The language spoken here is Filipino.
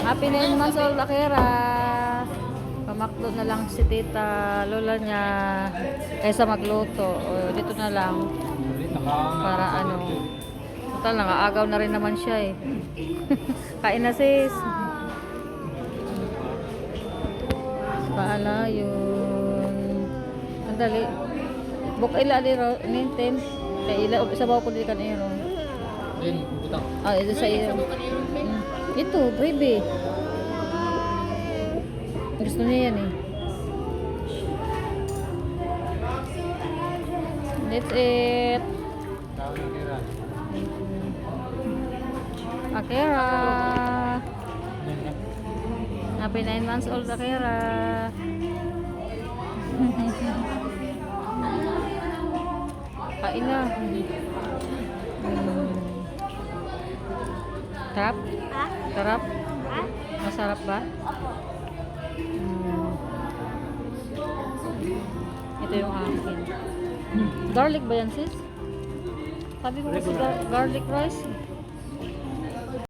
Happy 9 months old, Akira. Pamakdo na lang si tita, lola niya, kaysa magluto. O, dito na lang. Para ano. Total, nakaagaw na rin naman siya eh. Kain na sis. Paala yun. Sandali. Buk ila di ro, ninten. Kaya ila, sabaw ko di kan iro. Ah, ito sa iyo. Ito, baby. Gusto niya yan eh. That's it. Akira. Happy 9 months old, Akira. Kain na. Sarap? Sarap? Masarap ba? Ito yung akin. Garlic ba yan, sis? Sabi ko kasi garlic rice.